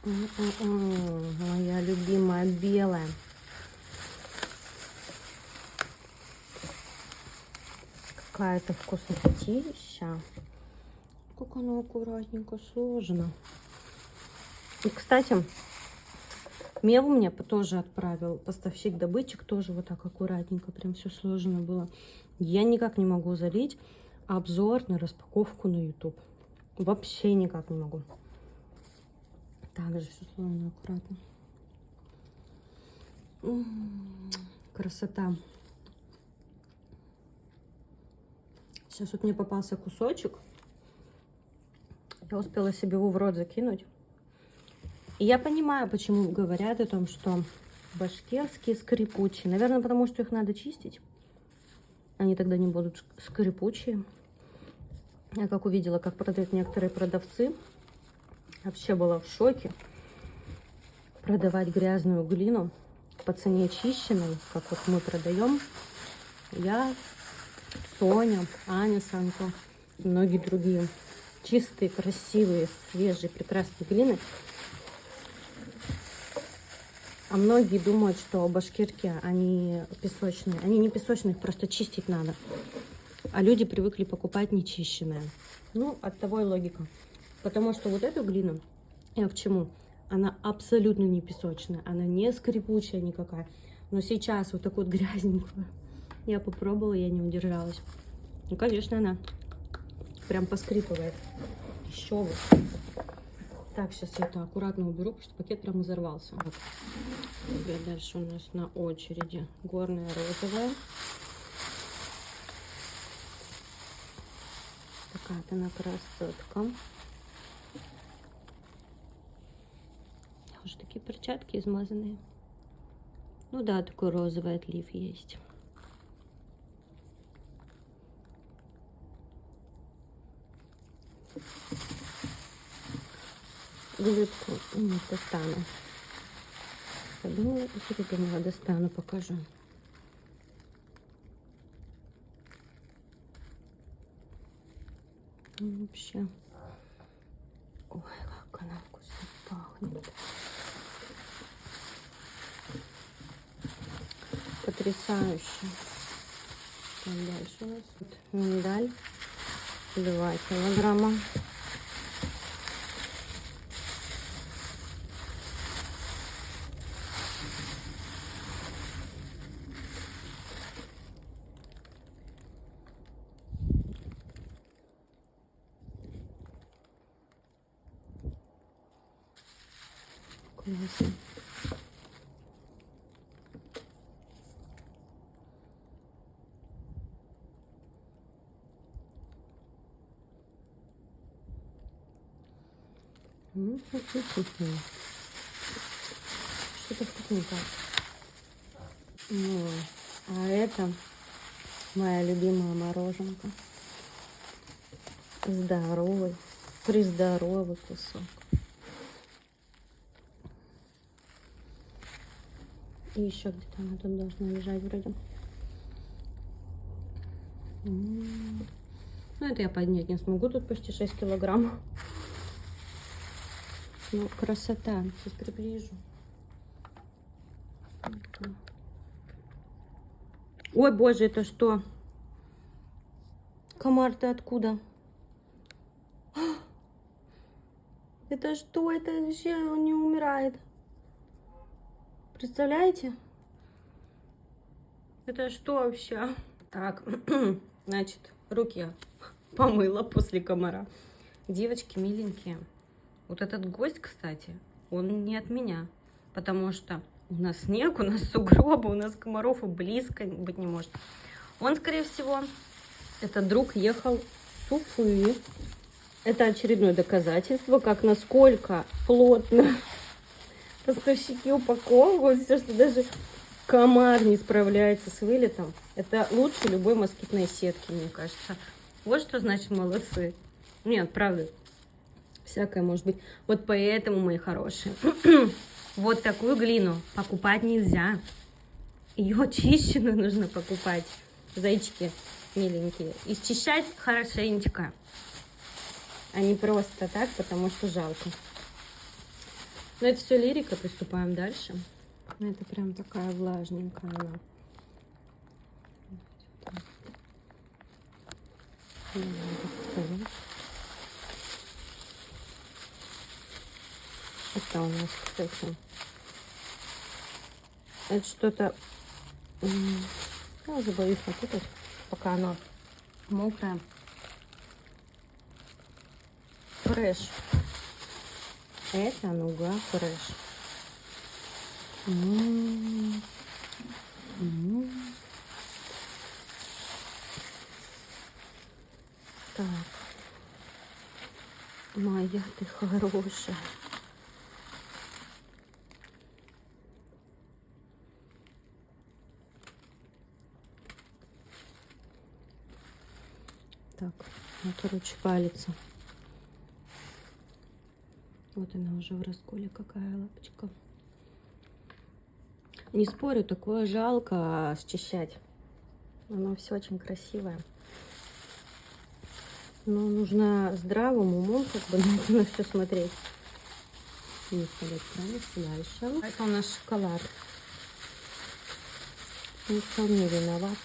Моя любимая белая. Какая-то вкуснотища. Как оно аккуратненько сложено. И, кстати, мел мне тоже отправил поставщик-добытчик. Тоже вот так аккуратненько. Прям все сложено было. Я никак не могу залить обзор на распаковку на YouTube. Вообще никак не могу. Также все сложно аккуратно. Красота. Сейчас вот мне попался кусочек. Я успела себе его в рот закинуть. И я понимаю, почему говорят о том, что башкирские скрипучие. Наверное, потому что их надо чистить. Они тогда не будут скрипучие. Я как увидела, как продают некоторые продавцы, вообще была в шоке. Продавать грязную глину по цене очищенной, как вот мы продаем. Я, Соня, Аня Санко и многие другие. Чистые, красивые, свежие, прекрасные глины. А многие думают, что башкирки, они песочные. Они не песочные, их просто чистить надо. А люди привыкли покупать нечищенное. Ну, от того и логика. Потому что вот эту глину, я к чему? Она абсолютно не песочная, она не скрипучая никакая. Но сейчас вот такую вот грязненькую я попробовала, я не удержалась. Ну, конечно, она прям поскрипывает. Еще вот. Так, сейчас я это аккуратно уберу, потому что пакет прям взорвался. Вот. Дальше у нас на очереди горная розовая. Такая-то она красотка. Уже такие перчатки измазанные. Ну да, такой розовый отлив есть. Глыбку не достану. Подумала и передумала, достану, покажу. Вообще. Ой, как она вкусно пахнет. Потрясающе. Там дальше у нас вот миндаль. 2 килограмма. Классно. Что-то вкусненькое. Ну, а это моя любимая мороженка. Здоровый, приздоровый кусок. И еще где-то она тут должна лежать вроде. Ну, это я поднять не смогу. Тут почти 6 килограмм. Ну, красота. Сейчас приближу. Ой, боже, это что? Комар, ты откуда? Это что? Это вообще он не умирает. Представляете? Это что вообще? Так, значит, руки я помыла после комара. Девочки миленькие. Вот этот гость, кстати, он не от меня. Потому что у нас снег, у нас сугробы, у нас комаров и близко быть не может. Он, скорее всего, этот друг ехал с Уфы. Это очередное доказательство, как насколько плотно поставщики упаковывают все, что даже комар не справляется с вылетом. Это лучше любой москитной сетки, мне кажется. Вот что значит молодцы. Нет, правда, всякое может быть. Вот поэтому, мои хорошие, вот такую глину покупать нельзя. Ее очищенную нужно покупать, зайчики миленькие. И счищать хорошенечко, а не просто так, потому что жалко. Но это все лирика, приступаем дальше. Это прям такая влажненькая она. Это у нас, кстати, это что-то, я уже боюсь напутать, пока оно мокрая. Фреш. Это нуга фреш. Так. Моя ты хорошая. Так, вот, короче, палится. Вот она уже в расколе, какая лапочка. Не спорю, такое жалко счищать. Оно все очень красивое. Но нужно здравым умом как бы на все смотреть. Не вставать дальше. Это у нас шоколад. Не вполне виноват.